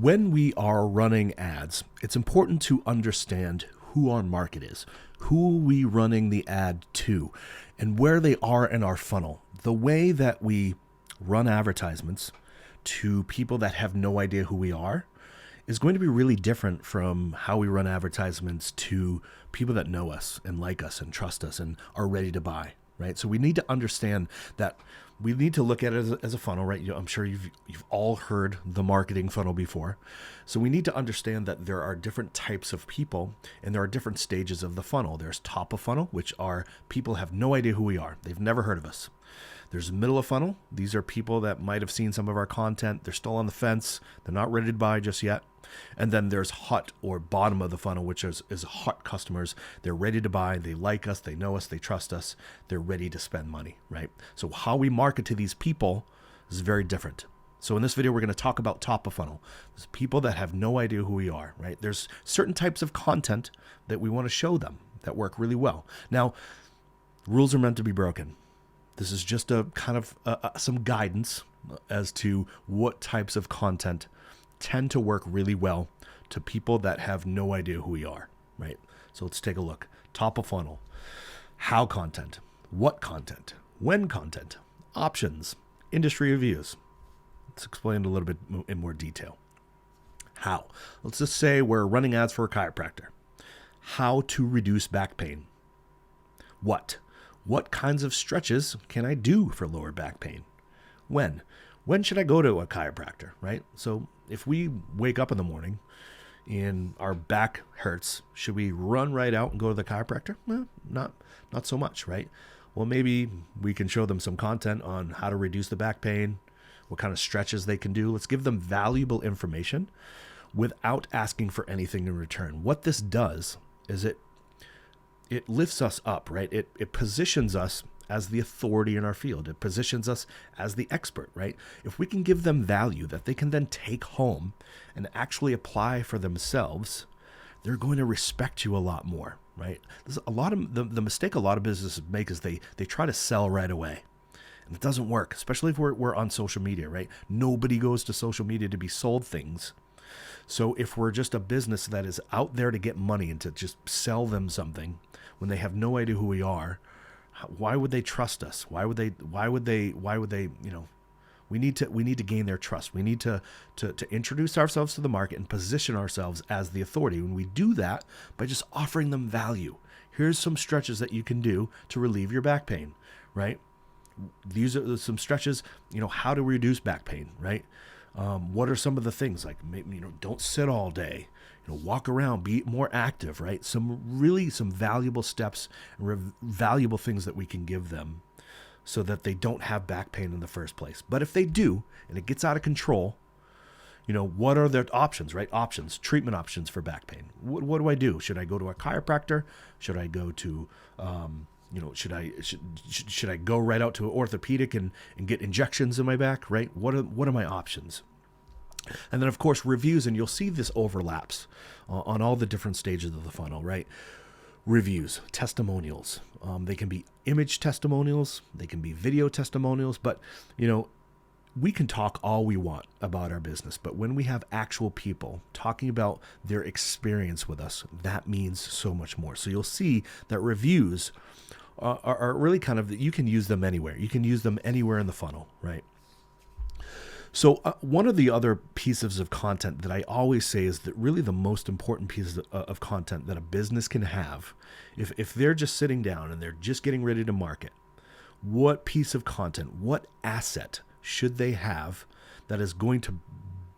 When we are running ads, it's important to understand who our market is, who we running the ad to, and where they are in our funnel. The way that we run advertisements to people that have no idea who we are is going to be really different from how we run advertisements to people that know us and like us and trust us and are ready to buy, right? So we need to understand that we need to look at it as a funnel, right? I'm sure you've all heard the marketing funnel before. So we need to understand that there are different types of people and there are different stages of the funnel. There's top of funnel, which are people have no idea who we are. They've never heard of us. There's middle of funnel. These are people that might have seen some of our content. They're still on the fence. They're not ready to buy just yet. And then there's hot or bottom of the funnel, which is hot customers. They're ready to buy. They like us. They know us. They trust us. They're ready to spend money, right? So how we market to these people is very different. So in this video, we're going to talk about top of funnel. There's people that have no idea who we are, right? There's certain types of content that we want to show them that work really well. Now, rules are meant to be broken. This is just a kind of some guidance as to what types of content tend to work really well to people that have no idea who we are, right? So let's take a look. Top of funnel, how content, what content, when content, options, industry reviews. Let's explain a little bit in more detail. How? Let's just say we're running ads for a chiropractor. How to reduce back pain. What? What kinds of stretches can I do for lower back pain? When? When should I go to a chiropractor, right? So if we wake up in the morning and our back hurts, should we run right out and go to the chiropractor? Well, not so much, right? Well, maybe we can show them some content on how to reduce the back pain, what kind of stretches they can do. Let's give them valuable information without asking for anything in return. What this does is it lifts us up, right? It positions us as the authority in our field. It positions us as the expert, right? If we can give them value that they can then take home and actually apply for themselves, they're going to respect you a lot more, right? There's a lot of the mistake a lot of businesses make is they try to sell right away. And it doesn't work, especially if we're on social media, right? Nobody goes to social media to be sold things. So if we're just a business that is out there to get money and to just sell them something when they have no idea who we are, why would they trust us? Why would they, we need to gain their trust. We need to introduce ourselves to the market and position ourselves as the authority. When we do that by just offering them value, here's some stretches that you can do to relieve your back pain, right? These are some stretches, how to reduce back pain, right? What are some of the things like, don't sit all day, walk around, be more active, right? Some valuable steps and valuable things that we can give them so that they don't have back pain in the first place. But if they do, and it gets out of control, what are their options, right? Options, treatment options for back pain. What do I do? Should I go to a chiropractor? Should I go to, should I go right out to an orthopedic and get injections in my back, right? What are my options? And then, of course, reviews, and you'll see this overlaps on all the different stages of the funnel, right? Reviews, testimonials. They can be image testimonials. They can be video testimonials. But, we can talk all we want about our business. But when we have actual people talking about their experience with us, that means so much more. So you'll see that reviews are really kind of, you can use them anywhere. You can use them anywhere in the funnel, right? So one of the other pieces of content that I always say is that really the most important piece of content that a business can have, if they're just sitting down and they're just getting ready to market, what piece of content, what asset should they have that is going to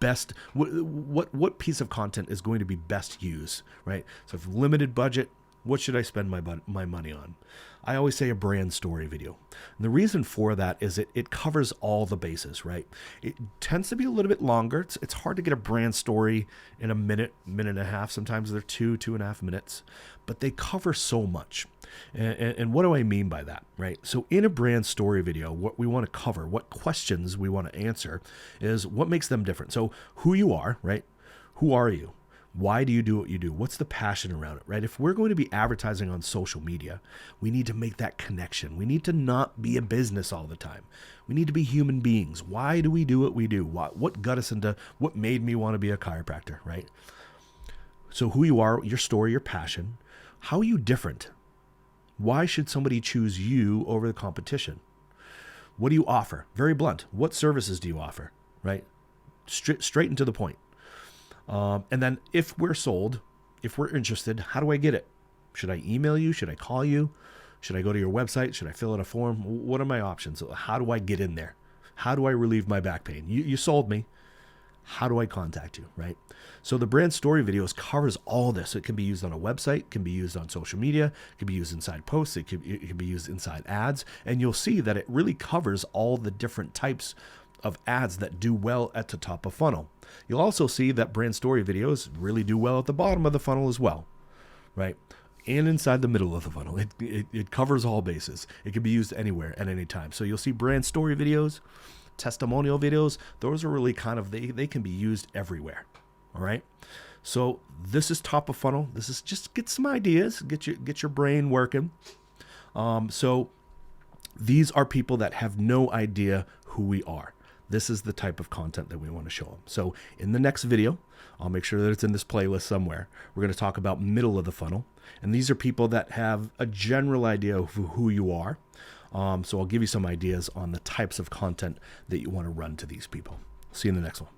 best, what piece of content is going to be best used, right? So if limited budget, what should I spend my money on? I always say a brand story video. And the reason for that is it covers all the bases, right? It tends to be a little bit longer. It's hard to get a brand story in a minute and a half. Sometimes they're 2.5 minutes, but they cover so much. And what do I mean by that, right? So in a brand story video, what we want to cover, what questions we want to answer is what makes them different. So who you are, right? Who are you? Why do you do what you do? What's the passion around it, right? If we're going to be advertising on social media, we need to make that connection. We need to not be a business all the time. We need to be human beings. Why do we do what we do? What got us into what made me want to be a chiropractor, right? So who you are, your story, your passion. How are you different? Why should somebody choose you over the competition? What do you offer? Very blunt. What services do you offer, right? Straight and to the point. And then if we're sold, if we're interested, how do I get it? Should I email you? Should I call you? Should I go to your website? Should I fill out a form? What are my options? How do I get in there? How do I relieve my back pain? You sold me. How do I contact you, right? So the brand story videos covers all this. It can be used on a website, it can be used on social media, it can be used inside posts, it can be used inside ads, and you'll see that it really covers all the different types of ads that do well at the top of funnel. You'll also see that brand story videos really do well at the bottom of the funnel as well, right? And inside the middle of the funnel. It covers all bases. It can be used anywhere at any time. So you'll see brand story videos, testimonial videos. Those are really kind of, they can be used everywhere. All right. So this is top of funnel. This is just get some ideas, get your brain working. So these are people that have no idea who we are. This is the type of content that we want to show them. So in the next video, I'll make sure that it's in this playlist somewhere. We're going to talk about middle of the funnel. And these are people that have a general idea of who you are. So I'll give you some ideas on the types of content that you want to run to these people. See you in the next one.